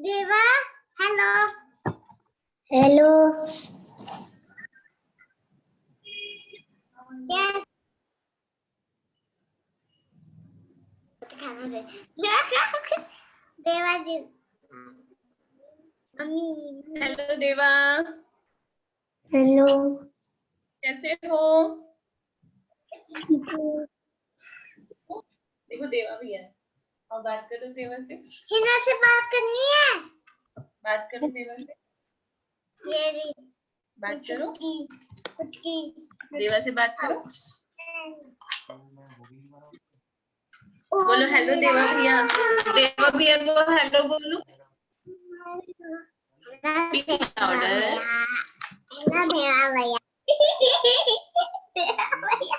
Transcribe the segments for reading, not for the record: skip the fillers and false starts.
देवा hello hello yes देवा जी mummy hello देवा, हेलो कैसे हो? देखो देवा भी है और बात करो देवा से। हिना से बात करनी है। बात करो देवा से। ये बात करो कुटकी देवा से बात करो। बोलो हेलो देवा भैया। देवा भैया को हेलो बोलो। ऑर्डर हेलो देवा भैया देवा भैया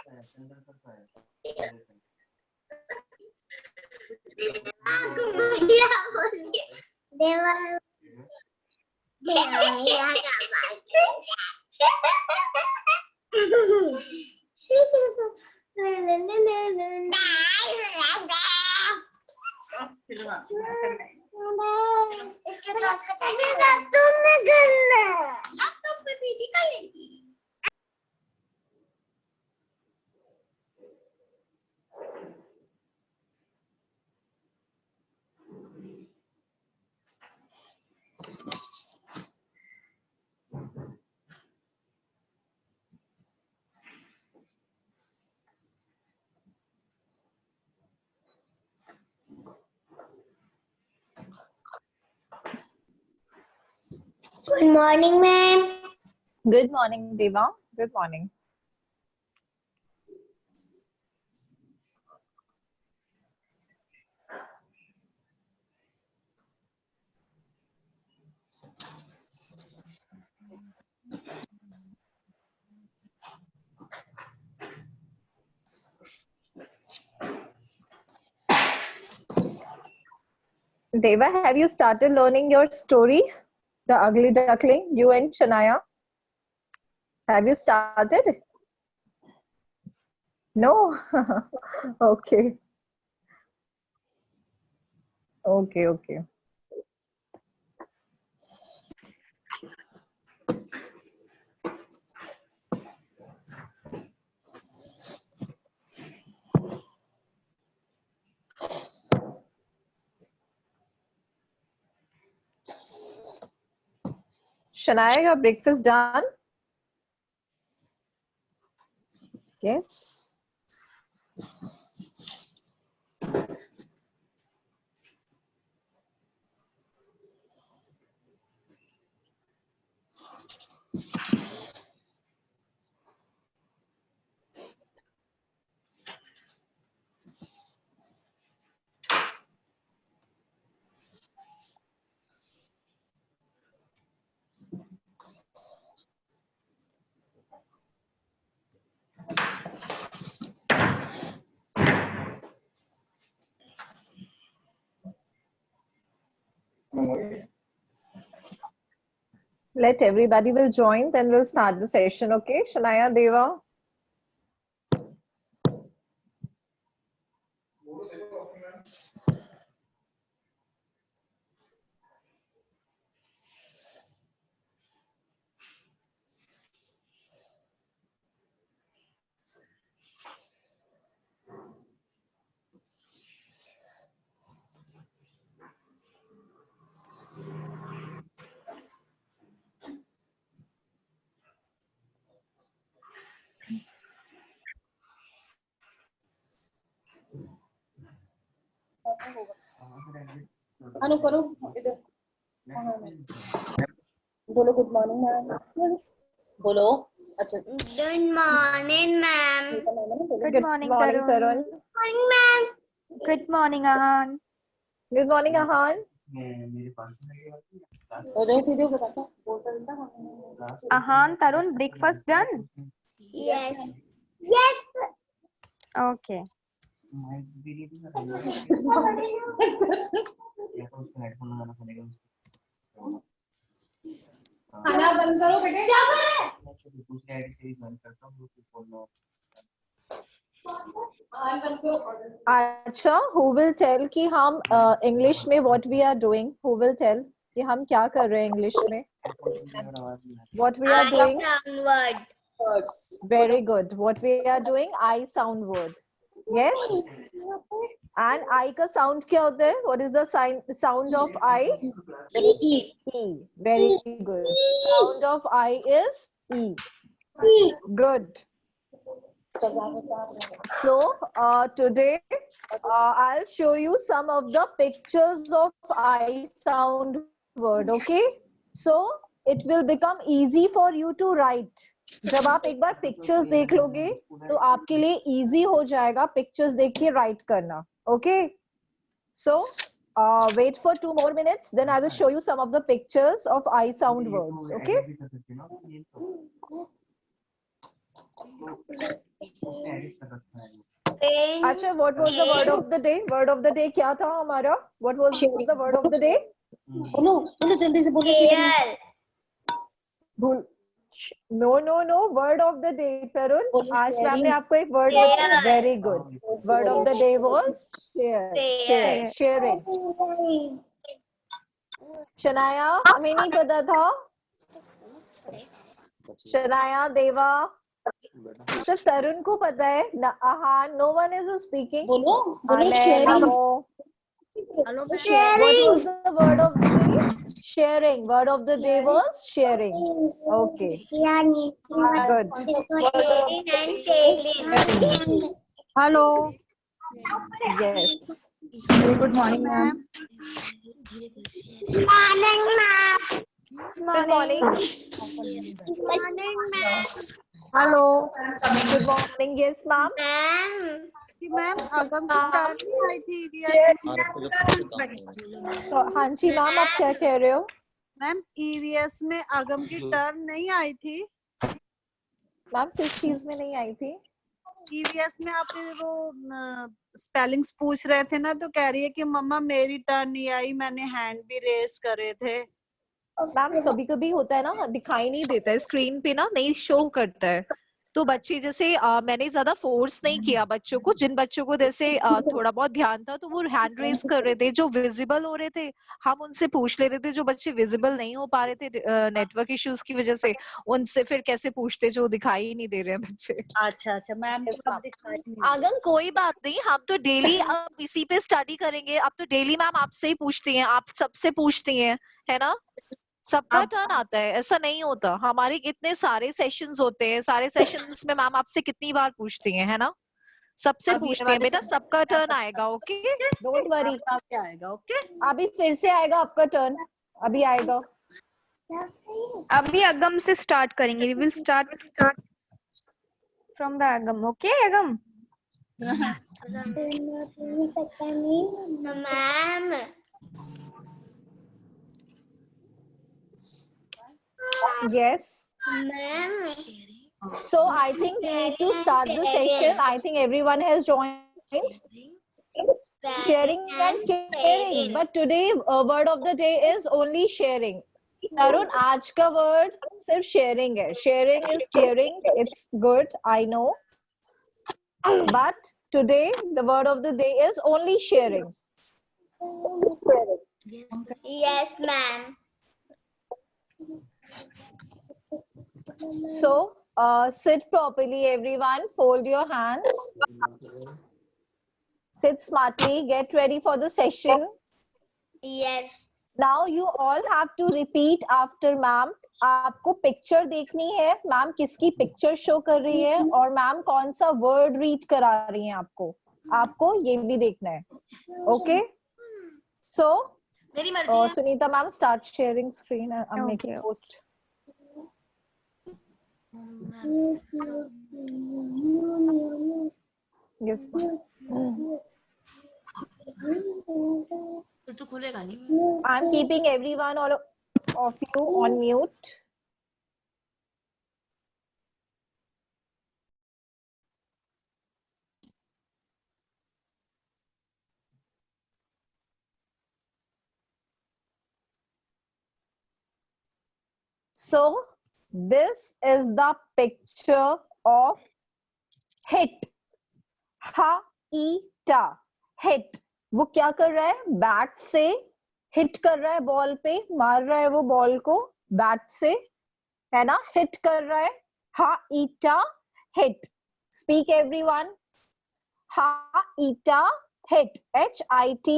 देवा भैया का तुमने करना लैपटॉप पे दीदी का लेगी। Good morning, ma'am. Good morning, Deva. Good morning. Deva, have you started learning your story, The Ugly Duckling, you and Shania? Have you started? No? Okay. Okay, okay. Shania, your breakfast done? Yes. Let everybody will join, then we'll start the session, okay? Shania, Deva. अनु करो इधर। बोलो good morning ma'am. बोलो अच्छा। Good morning, ma'am. Good morning, Tarun. Morning, ma'am. Good morning, Ahan. Good morning, Ahan. हो जाओ सीधे बताता। Ahan, Tarun, breakfast done? Yes. Yes. Okay. खाना बंद करो बेटे। क्या कर रहे हैं? अच्छा, who will tell कि हम English में what we are doing? Who will tell कि हम क्या कर रहे हैं English में? What we are I doing? sound word. Very good. What we are doing? I sound word. Yes. And I का sound क्या होता है? What is the sound of I? E. Very good. Sound of I is E. Good. So today I'll show you some of the pictures of I sound word. Okay. So it will become easy for you to write. जब आप एक बार pictures देख लोगे तो आपके लिए easy हो जाएगा pictures देख के write करना. Okay. So wait for 2 more minutes. Then I will show you some of the pictures of I sound words. Okay. Pen. अच्छा, what was the word of the day? Word of the day क्या था हमारा? What was the word of the day? बोलो बोलो जल्दी से बोलो Chair. भूल. No. Word of the day, Tarun. बोलो, आज मैम sharing. ने आपको एक word Share. बताया. Very good. Word of the day was share. Sharing. Shanaya, हमें नहीं पता था. शनाया, देवा, सिर्फ तरुण को पता है. हाँ, no one is speaking. बोलो बोलो अले, sharing. NaMo. What was the word of the day? Sharing. Word of the day was sharing. Okay. Good. Sharing and telling. Hello. Yes. Good morning, ma'am. Morning, ma'am. Good morning. Morning, ma'am. Hello. Good morning. Yes, ma'am. Ma'am. Ma'am अगम की turn नहीं आई थी तो हाँ जी ma'am, आप क्या कह रहे हो? मैम ईवीएस में अगम की टर्न नहीं आई थी. मैम किस चीज में नहीं आई थी? ईवीएस में आप वो स्पेलिंग्स पूछ रहे थे ना, तो कह रही है कि मम्मा मेरी टर्न नहीं आई, मैंने हैंड भी रेज करे थे. मैम कभी कभी होता है ना, दिखाई नहीं देता है स्क्रीन पे ना, नहीं शो करता है. तो बच्चे जैसे मैंने ज्यादा फोर्स नहीं किया बच्चों को. जिन बच्चों को जैसे थोड़ा बहुत ध्यान था तो वो हैंड रेज कर रहे थे. जो विजिबल हो रहे थे हम उनसे पूछ ले रहे थे. जो बच्चे विजिबल नहीं हो पा रहे थे नेटवर्क इश्यूज की वजह से, उनसे फिर कैसे पूछते जो दिखाई ही नहीं दे रहे हैं बच्चे. अच्छा अच्छा मैम आगम कोई बात नहीं, हम तो डेली अब इसी पे स्टडी करेंगे. अब तो डेली मैम आपसे ही पूछती हैं, आप सबसे पूछती हैं, है ना? सबका टर्न आता है, ऐसा नहीं होता. हमारे कितने सारे सेशंस होते हैं, सारे सेशंस में मैम आपसे कितनी बार पूछती हैं, है ना? सबसे पूछती हैं बेटा, सबका टर्न आएगा. Okay, don't worry. आएगा. ओके, अभी फिर से आएगा आपका टर्न, अभी आएगा. अभी अगम से स्टार्ट करेंगे. We will start from the Agam. Okay, Agam. Ma'am. Yes. Ma'am. So I think we need to start the session. I think everyone has joined. Sharing and caring. But today word of the day is only sharing. Tarun, आज का word सिर्फ sharing है. Sharing is caring. It's good, I know. But today the word of the day is only sharing. Yes, ma'am. So sit properly, everyone. Fold your hands. Sit smartly. Get ready for the session. Yes. Now you all have to repeat after ma'am. आपको picture देखनी है, ma'am किसकी picture show कर रही है और ma'am कौन सा वर्ड रीड करा रही हैं आपको. आपको ये भी देखना है. Okay, so Sunita ma'am start sharing screen. I am making post. Yes, फिर तो खुलेगा नहीं. I am keeping everyone all of you on mute. So this is the picture of hit. Ha eta hit, वो क्या कर रहा है, बैट से हिट कर रहा है, बॉल पे मार रहा है वो बॉल को बैट से, है ना, हिट कर रहा है. हा ईटा हिट. Speak everyone. हा ईटा hit. HIT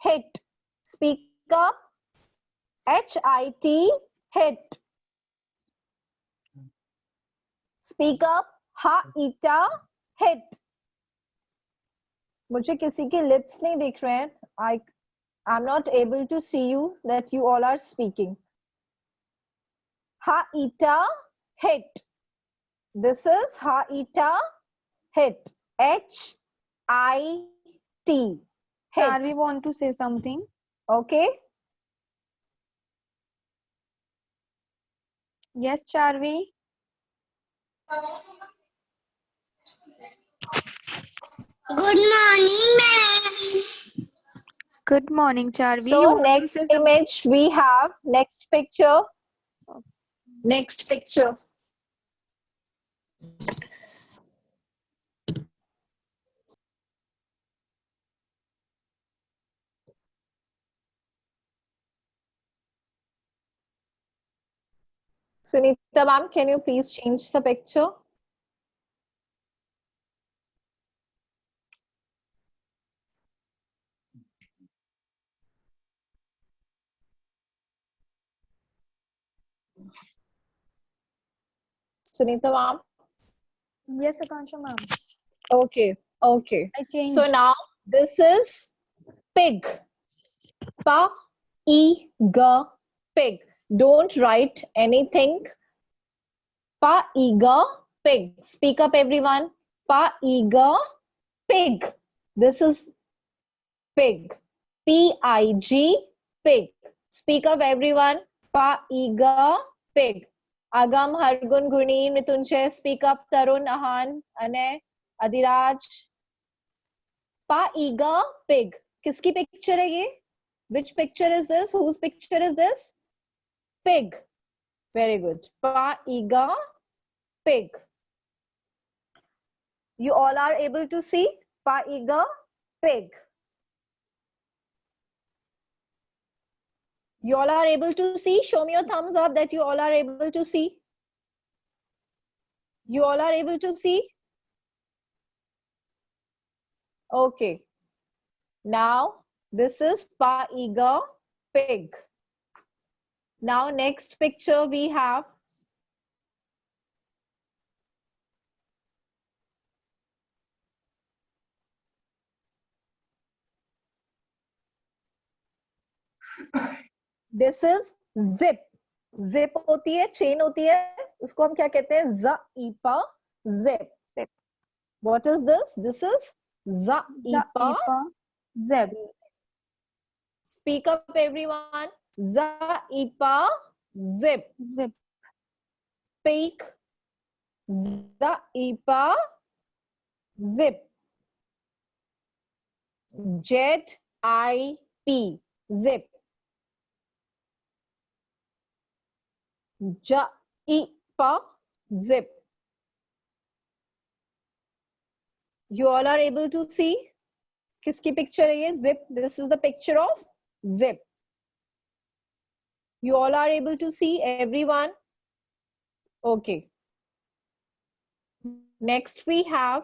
hit. Speak up. HIT hit. Speak up. Ha ita hit. मुझे किसी के lips नहीं दिख रहे हैं. I'm not able to see you that you all are speaking. Ha ita hit. This is ha ita hit. HIT hit. We want to say something. Okay. Yes, Charvi. Good morning, ma'am. Good morning, Charvi. So You want to next say something? image we have, next picture. Next picture. Sunita ma'am, can you please change the picture? Sunita ma'am. Yes, Akansha ma'am. Okay, okay. I changed. So now this is pig. Pa, e, ga, pig. Don't write anything. Pa, e, ga, pig. Speak up, everyone. Pa, e, ga, pig. This is pig. PIG, pig. Speak up, everyone. Pa, e, ga, pig. Agam, Hargun, Gunin, Mitunche, speak up. Tarun, Ahan, Anay, Adiraj. Pa, e, ga, pig. Kiski picture hai ye? Which picture is this? Whose picture is this? Pig. Very good. Pa, e, ga, pig. You all are able to see? Pa, e, ga, pig. You all are able to see? Show me your thumbs up that you all are able to see. You all are able to see? Okay. Now, this is Pa, e, ga, pig. Now, next picture we have. This is zip. Zip होती है, chain होती है, उसको हम क्या कहते हैं? Za-ipa, zip. What is this? This is za-ipa, Zip. Speak up, everyone. Za-ipa, zip. Zip. Speak. Za-ipa, zip. Z-I-P, zip. Ja-ipa, zip. You all are able to see? Kiski picture hai ye? Zip. This is the picture of zip. You all are able to see, everyone? Okay. Next we have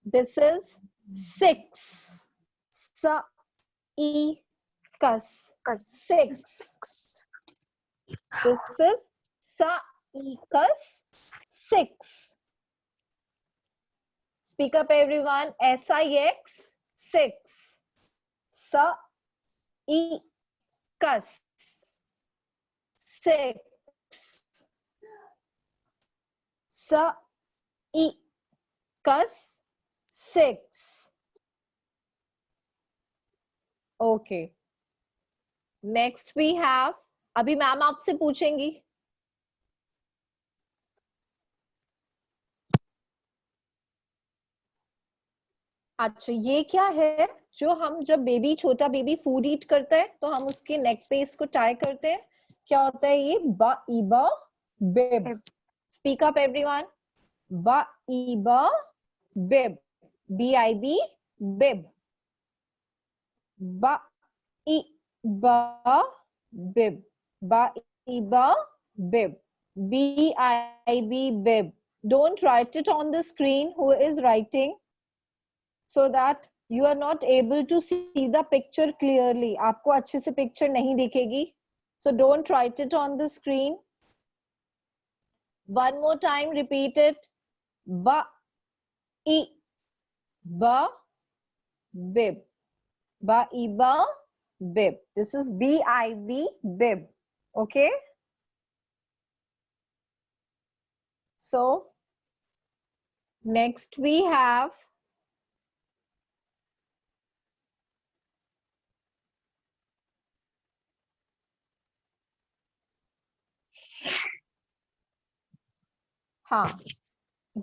this is six. Sa-i-kas. Six. This is sa-i-kas. Six. Speak up, everyone. S-I-X. Six. Sa-i-kas. Six. Sa-i-kas. Six. Okay. Next we have, अभी ma'am आपसे पूछेंगी. अच्छा, ये क्या है? जो हम जब baby छोटा बेबी फूड ईट करता है तो हम उसके नेक पे इसको टाई करते हैं, क्या होता है ये? बा इबा बिब. Speak up everyone. बा इबा बिब. B-I-B बिब. बा इबा बिब. बा इबा बिब. B-I-B bib. Don't write it on the screen who is writing, so that you are not able to see the picture clearly. आपको अच्छे से picture नहीं दिखेगी. So don't write it on the screen. One more time, repeat it. Ba I ba bib. Ba I ba bib. This is B-I-B bib. Okay. So next we have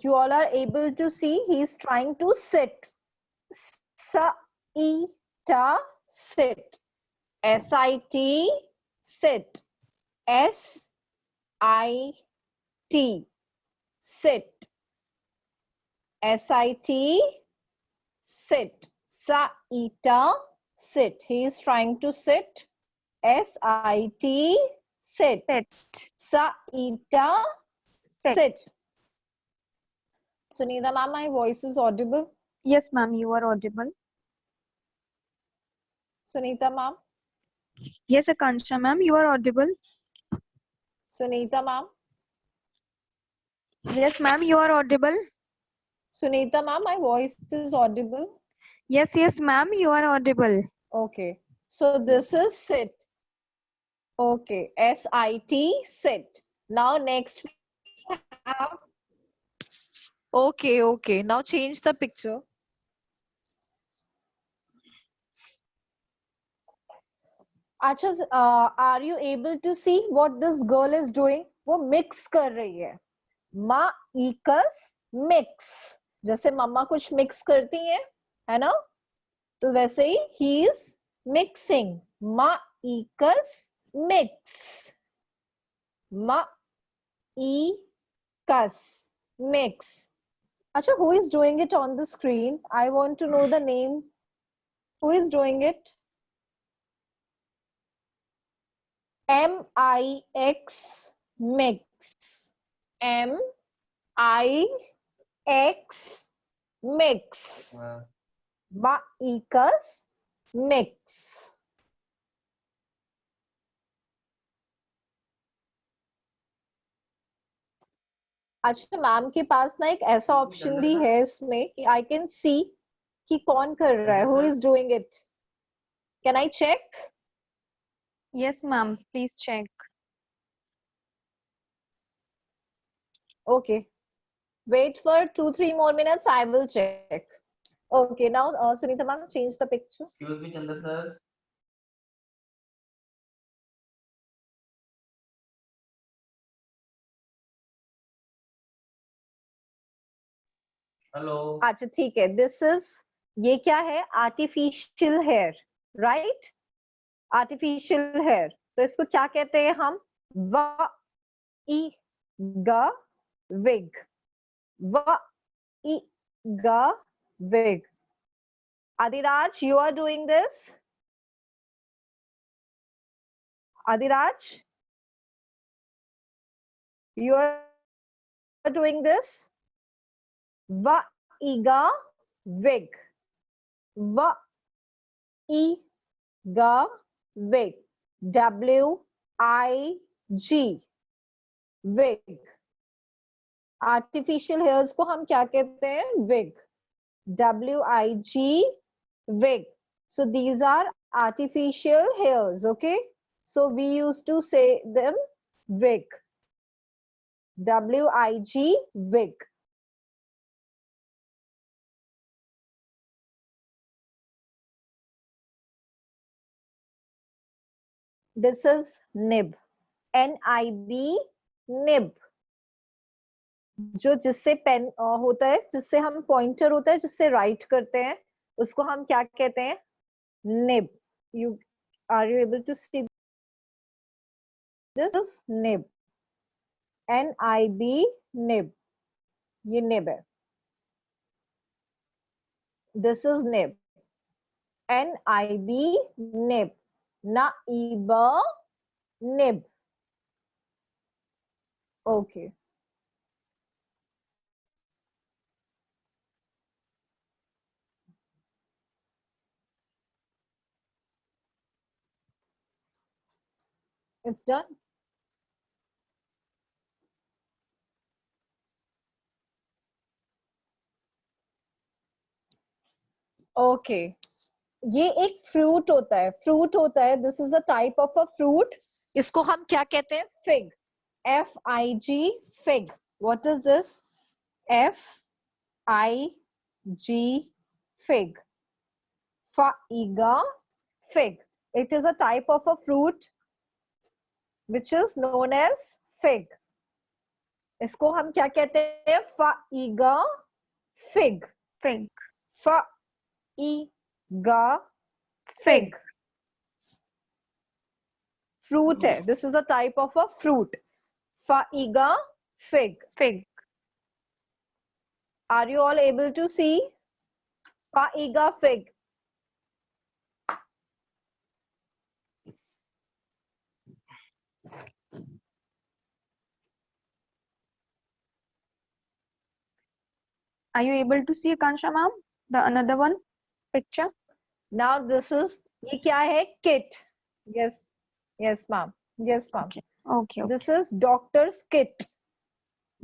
you all are able to see he is trying to sit. Sa-I-ta sit. S-I-T sit. S-I-T sit. S-I-T sit. Sa-I-ta sit. He is trying to sit. S-I-T sit. Sa-I-ta sit. Sunita ma'am, my voice is audible. Yes, ma'am, you are audible. Sunita ma'am. Yes, Akansha ma'am, you are audible. Sunita ma'am. Yes, ma'am, you are audible. Sunita ma'am, my voice is audible. Yes, yes, ma'am, you are audible. Okay. So this is sit. Okay. S-I-T sit. Now next we have. Okay, okay. Now change the picture. Acha, are you able to see what this girl is doing? वो mix कर रही है. Ma equals mix. जैसे मम्मा कुछ mix करती है ना? तो वैसे ही he is mixing. Ma equals mix. Ma equals mix. Acha, who is doing it on the screen? I want to know the name. Who is doing it? M-I-X mix. M-I-X mix. Ma-equals mix. अच्छा ma'am के पास ना एक ऐसा option भी है इसमें कि I can see कि कौन कर रहा है, who is doing it. Can I check? Yes, ma'am, please check. Okay. Wait for 2-3 more minutes. I will check. Okay. Now, Sunita ma'am, change the picture. Excuse me, Chandra sir. Hello. अच्छा ठीक है. This is ये क्या है? Artificial hair, right? Artificial hair. तो इसको क्या कहते हैं हम? Va-i-ga wig. Va-i-ga wig. Adiraj, you are doing this? Adiraj, you are doing this? Va-i-ga wig. Va-i-ga wig. W-I-G wig. Artificial hairs को हम क्या कहते हैं? Wig. W-I-G wig. So these are artificial hairs. Okay. So we used to say them wig. W-I-G wig. This is nib. N-I-B nib. जो जिससे pen होता है, जिससे हम पॉइंटर होता है, जिससे राइट करते हैं, उसको हम क्या कहते हैं? nib. Are you able to see this? Is nib. NIB, nib. ये nib है. This is nib. NIB, nib. Naiba, nib. Okay. It's done. Okay. ये एक फ्रूट होता है. फ्रूट होता है. This is a type of a fruit. इसको हम क्या कहते हैं? Fig. FIG, fig. What is this? FIG, fig. Faiga, fig. It is a type of a fruit which is known as fig. इसको हम क्या कहते हैं? Faiga, fig. Fig. Faiga, fig. Fruit है. This is a type of a fruit. Faiga, fig. Fig. Are you all able to see? Faiga, fig. Are you able to see, Kansha ma'am? The another one picture? Now this is, ये क्या है? Kit. Yes, yes ma'am. Yes ma'am. Okay. This is doctor's kit.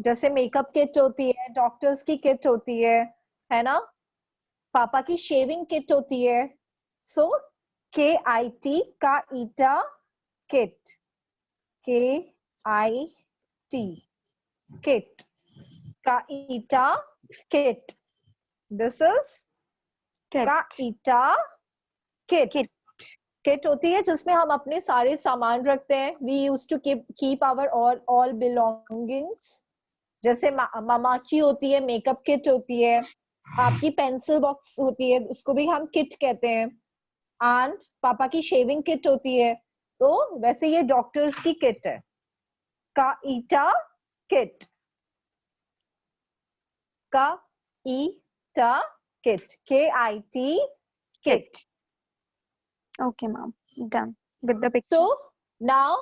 जैसे makeup kit होती है, doctors की kit होती है ना? पापा की शेविंग किट होती है. सो KIT, काइटा, किट. KIT, kit. काइटा, kit. This is काइटा, kit. Kit होती है जिसमें हम अपने सारे सामान रखते हैं. We used to keep our all belongings. जैसे मामा की होती है, मेकअप किट होती है, आपकी पेंसिल बॉक्स होती है, उसको भी हम किट कहते हैं. एंड पापा की शेविंग किट होती है. तो वैसे ये डॉक्टर्स की किट है. काइटा, kit. Kaita, kit. KIT, kit. Okay, ma'am. Done with the picture. So now,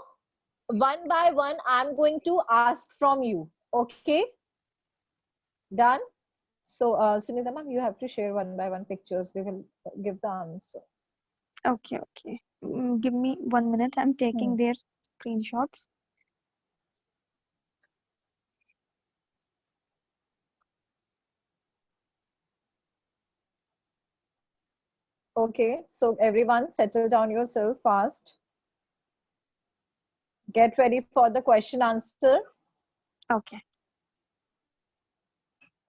one by one, I'm going to ask from you. Okay? Done? So, Sunita ma'am, you have to share one by one pictures. They will give the answer. Okay. Give me 1 minute. I'm taking their screenshots. Okay, so everyone settle down yourself fast. Get ready for the question answer. Okay.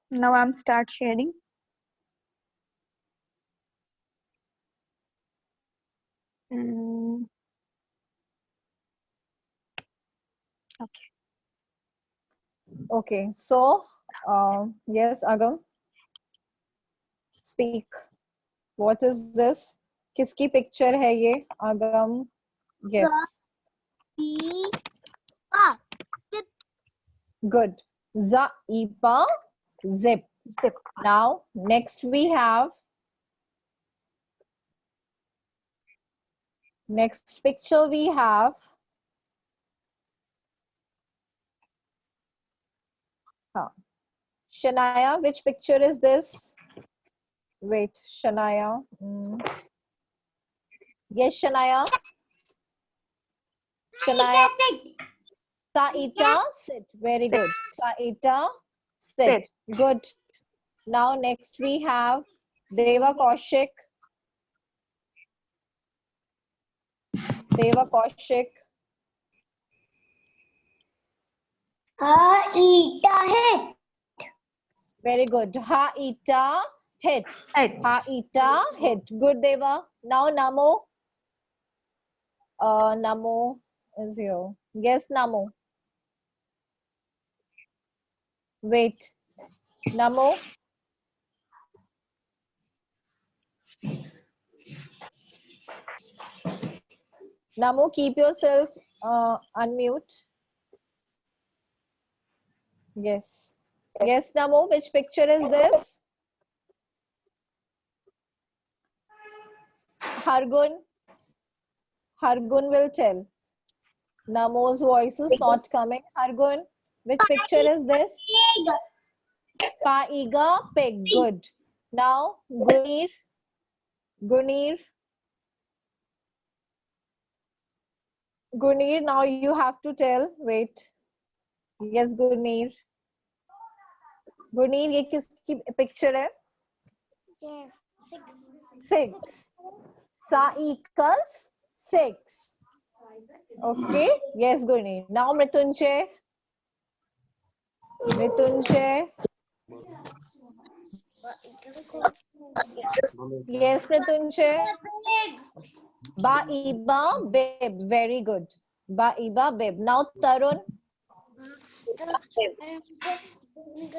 Now I'm start sharing. Okay. Okay, so yes, Agam, speak. What is this? किसकी picture है ये? Agam, yes. Good. Zaipa, zip. Now, next we have. Next picture we have. Shania, which picture is this? Wait, Shania. Yes, Shania. Shania. Saita, sit. Very good. Saita, sit. Good. Now next we have Deva Kaushik. Deva Kaushik. Haita, hit. Very good. Haita, hit. Haita, hit. Good, Deva. Now Namo. Namo is here. Yes, Namo. Wait. Namo. Namu, keep yourself unmute. Yes. Yes, Namu, which picture is this? Hargun. Hargun will tell. Namu's voice is not coming. Hargun, which picture is this? Paiga pig. Good. Now, Gunir. Gunir. Gunir, now you have to tell. Wait. Yes, Gunir. Gunir, ये किसकी picture है? 6. Sa equals 6. Okay. Yes, Gunir. Now, Mritunjay. Mritunjay. Yes, Mritunjay. Ba-iba bib. Very good. Ba-iba bib. Now, Tarun.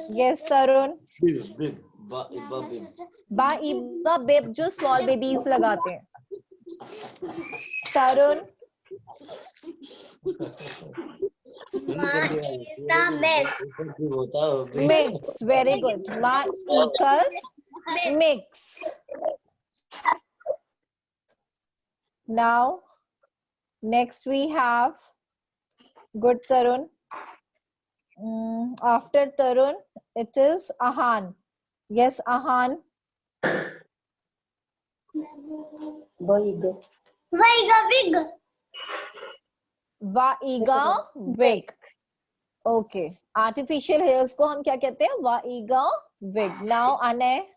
Yes, Tarun. Bib. Ba-iba bib. Ba-iba bib जो small babies लगाते हैं. Tarun. Mix. Very good. Ma equals mix. Now, next we have good Tarun. After Tarun, it is Ahan. Yes, Ahan. Vaiga wig. Okay. Artificial hairs को हम क्या कहते हैं? Vaiga wig. Now, Ane.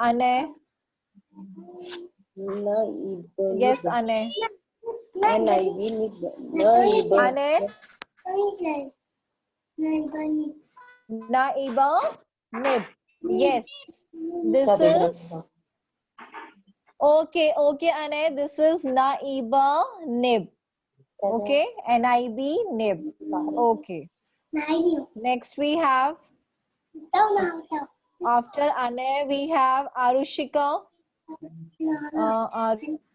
Ane. Yes, Ane. Ane. Naiba nib. Yes. This is okay, Ane. This is Naiba nib. Okay, NIB nib. Okay. Next we have after Ane we have Arushika.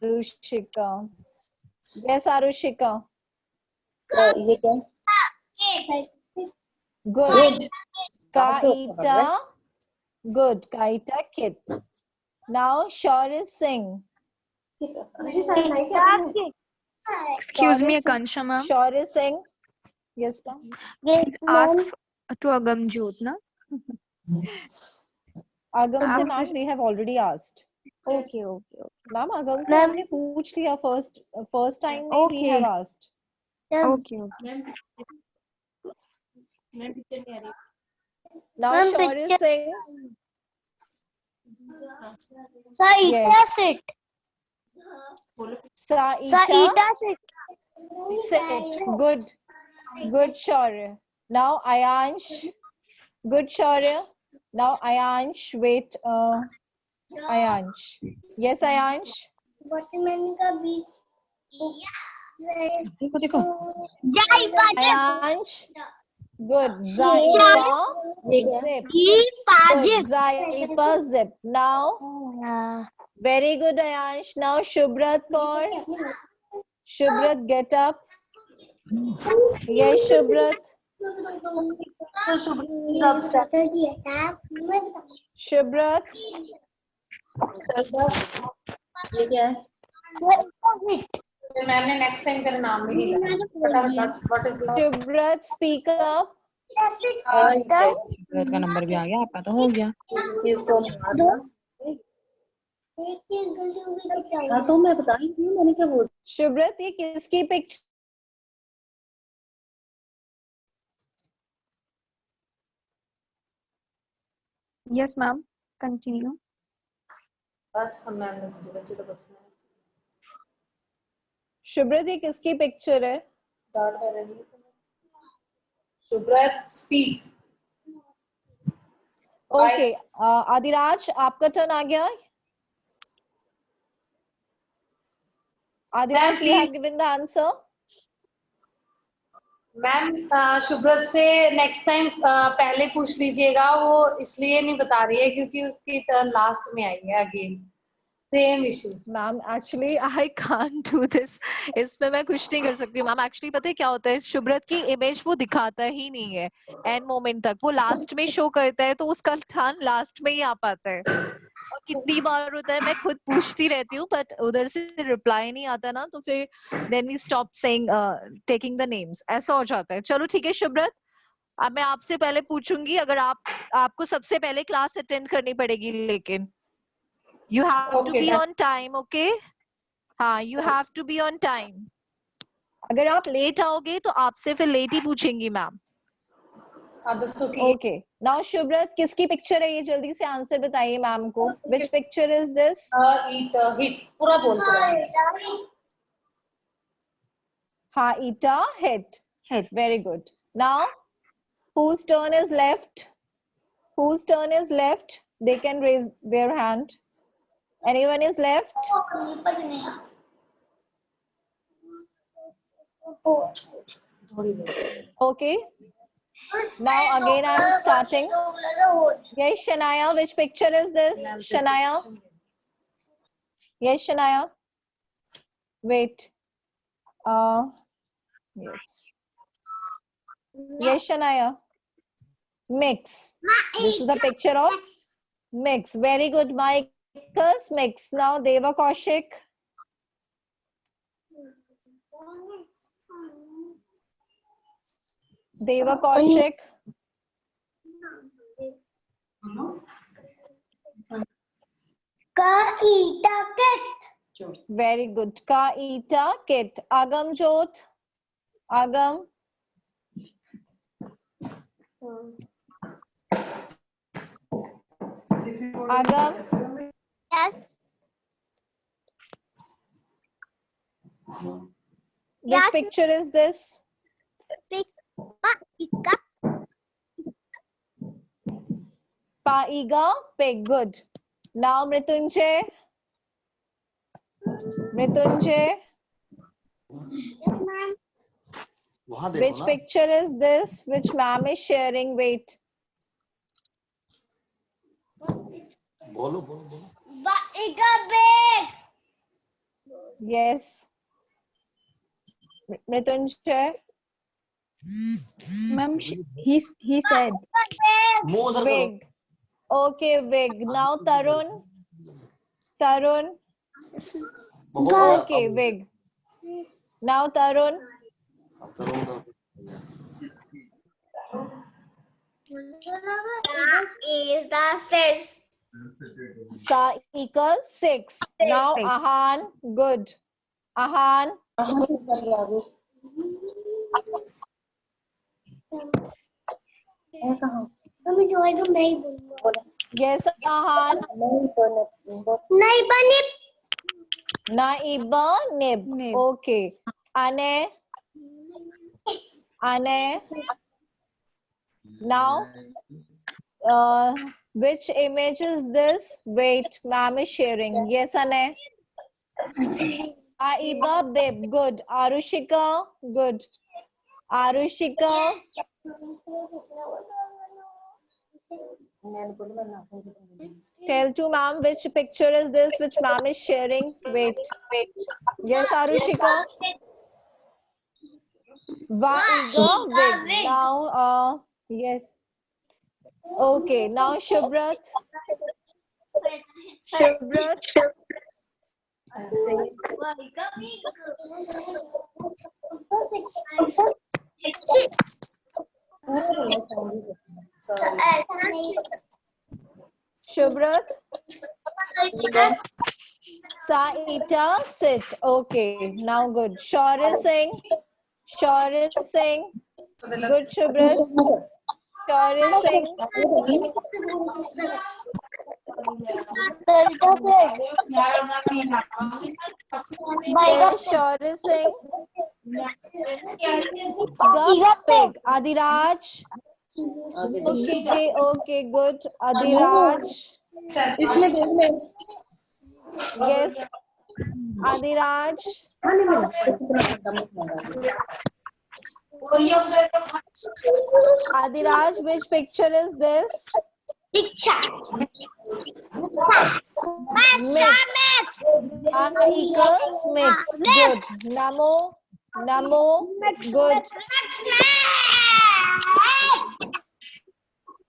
Arushika. Yes, Arushika. Good. Kaita. Good. Kaita kit. Now Shaurya Singh. Excuse me, Akansha ma'am. Shaurya Singh. Yes, ma'am. Ask to Agamjot, na? Agam se ma'am, we have already asked. Okay. Ma'am, Agam se हमने पूछ लिया first time में we have asked. Okay. Now Shaurya Singh. Saita sit. Saita sit. Good. Good, Shaurya. Now Ayansh. Good, Shaurya. Now Ayansh. Wait. Ayansh. Yes, Ayansh. Ayansh. Good. Zaipa zip. Good. Zaipa zip. Now. Very good, Ayansh. Now Shubhrat Kaur. Shubhrat, get up. Yes, Shubhrat. Shubhrat. Ma'am ने next time तेरा नाम भी नहीं लिया. What is this? Shubhrat, speak up. शुभ्रत का number भी आ गया, आपका तो हो गया. हाँ तो मैं बता रही थी, मैंने क्या बोला. Shubhrat, ये किसकी पिक्चर? Yes, ma'am. Continue. बस हम मैम ने तुझे बच्चे तो पूछना है. Shubhrat, ये किसकी पिक्चर है? स्टार्ट कर रही है. शुभ्रत स्पीक. Okay. Adiraj, आपका टर्न आ गया. Adiraj, you have given the answer. Ma'am Shubhrat से नेक्स्ट टाइम पहले पूछ लीजिएगा. वो इसलिए नहीं बता रही है क्योंकि उसकी टर्न लास्ट में आई है again. Same issue. Ma'am actually I can't do this, इसमें मैं कुछ नहीं कर सकती हूँ मैम। एक्चुअली पता है क्या होता है, शुभ्रत की इमेज वो दिखाता ही नहीं है एंड मोमेंट तक, वो लास्ट में शो करता है, तो उसका टर्न लास्ट में ही आ पाता है। और कितनी बार होता है मैं खुद पूछती रहती हूँ बट उधर से रिप्लाई नहीं आता ना, तो फिर then we stop saying taking the names, ऐसा हो जाता है। चलो ठीक है शुभ्रत, अब मैं आपसे पहले पूछूंगी, अगर आपको सबसे पहले क्लास अटेंड करनी पड़ेगी, लेकिन you have to Okay, be done. on time, okay? हाँ, you have to be on time. अगर आप लेट आओगे तो आपसे फिर लेट ही पूछेंगी मैम। Okay. Now शुभ्रत, किसकी पिक्चर है ये? जल्दी से आंसर बताइए मैम को। Which picture is this? Hit पूरा बोल दो। हाँ, Ita hit. Hit. Very good. Now, whose turn is left? Whose turn is left? They can raise their hand. Anyone is left? Okay. Now again I am starting. Yes, Shania, which picture is this? Shania? Yes, Shania. Wait. Yes. Yes, Shania. Mix. This is the picture of mix. Very good, Micah's mix. Now Deva Kaushik. Deva Kaushik. Ka-ita kit. Very good. Ka-ita kit. Agam Jot. Agam. Agam. Yes. Which picture is this? Ka-ika. Paiga pig. Good. Now Mrityunjay. Mrityunjay. Yes, ma'am. वहाँ देखो Which ना। picture is this? Which ma'am is sharing? Wait. बोलो बोलो बोलो। Ka-ika big. Yes. Mrityunjay. Ma'am, he said. मुंह उधर करो। Wig. Okay, wig. Now Tarun. Tarun. हो गया, Okay, अब- wig. Now Tarun. अब तो रोड हो गया। Is the stairs. Saika 6. Now Six. Ahan. Good. Ahan. Mummy जो है तो मैं ही बोलूंगा। Yes, Ahan. नहीं बनी। Naiba Nib. Nib. Okay. Ane. Ane. Now, which image is this? Wait, ma'am is sharing. Yes, Ane. Aiba Bib. Good. Arushika. Good. Arushika. Tell to ma'am which picture is this, which ma'am is sharing. Wait. Yes, Arushika. Vaiga Vig. Now, yes. Okay, now Shubhrat. Shubhrat. Shubhrat. Saita sit. Okay, now good. Shaurya Singh. Shaurya Singh. Good, Shubhrat. Shaurya Singh. Yes, Shaurya Singh. Pig. Adiraj. Okay, okay, good. Adiraj. इसमें देख ले। Yes. Adiraj. Adiraj, which picture is this? Equals mix. Good. Namo. Good.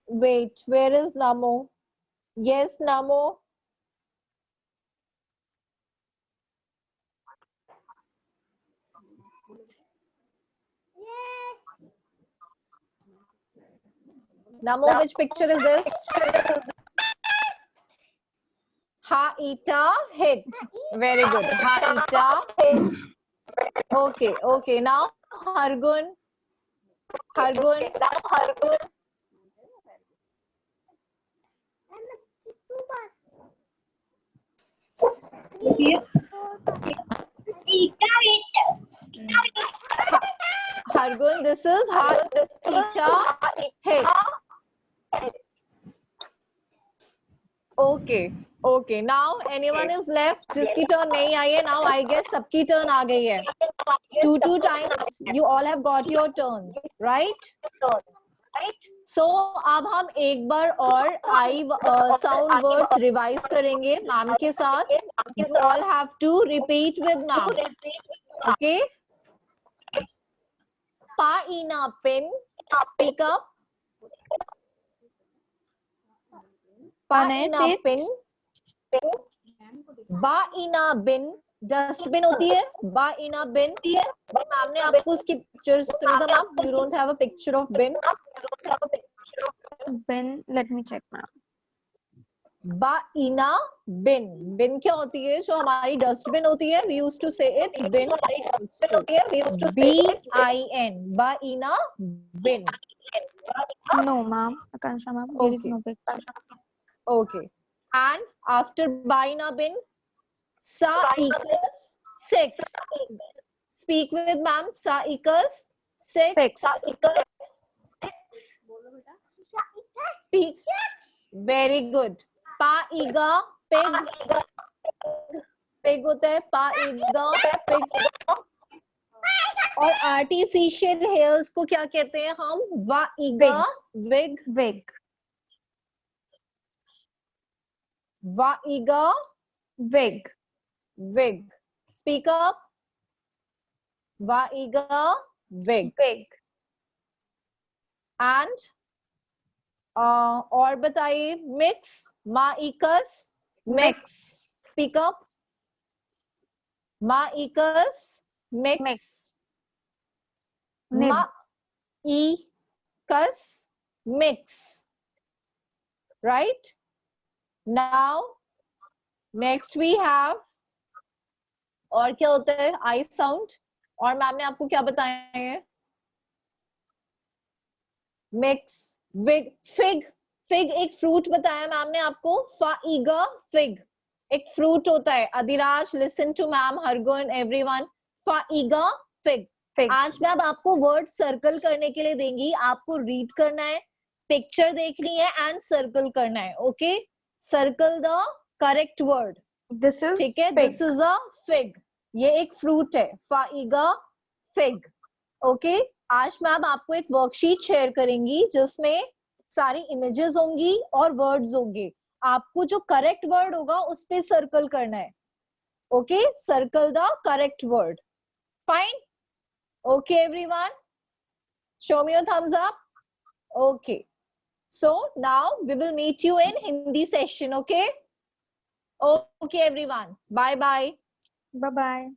Wait, where is Namo? Yes, Namo. Namo, which picture is this? Ha-ita hit. Very good. Ha-ita. Okay. Now, Hargun. Hargun, this is ha-ita hit. Okay. Now, anyone is left? जिसकी turn नहीं आई है, now I guess सबकी turn आ गई है. Two times, you all have got your turn, right? So, अब हम एक बार और I sound words revise करेंगे मैम के साथ. You all have to repeat with ma'am. Okay? Pa ina pin. Speak up. Pa ina pin. Ba ina bin. Dustbin होती है. बा इना बिन. मैम ने आपको उसकी पिक्चर सुना था ma'am. You don't have a picture of bin. Bin, let me check now. बा इना बिन. बिन क्या होती है? जो हमारी डस्टबिन होती है. We used to say it bin. B-I-N. बा इना bin. No, ma'am. Akansha, ma'am. There is no picture. Okay. And after ba ina bin, sa equals 6. Speak with ma'am. Sa equals 6. Speak. Very good. Pa iga pig. Pig होता है. Pa iga pig. और artificial hairs को क्या कहते हैं हम? Va iga wig. Va iga wig. Speak up. Va iga wig. And और बताइए. Mix. Ma-ikas mix. Speak up. Ma-ikas mix. Ma-ikas mix. Right? Now, next we have. और क्या होता है? I sound. और मैम ने आपको क्या बताया है? Mix. Wig. Fig. Fig एक फ्रूट बताया मैम ने आपको. Faiga fig. एक फ्रूट होता है. Adhiraj, listen to ma'am. Hargun, everyone. Faiga fig. आज मैं अब आपको वर्ड सर्कल करने के लिए देंगी. आपको रीड करना है, पिक्चर देखनी है एंड सर्कल करना है. Okay? Circle the correct word. This is ठीक है? This is a fig. ये एक फ्रूट है. फाइगा फिग. ओके? आज मैम आपको एक वर्कशीट शेयर करेंगी जिसमें सारी इमेजेस होंगी और वर्ड्स होंगे. आपको जो करेक्ट वर्ड होगा उस पे सर्कल करना है. Okay? Circle the correct word. Fine? Okay everyone? Show me your thumbs up. Okay. So now we will meet you in Hindi session, okay? Okay everyone. Bye bye. Bye-bye.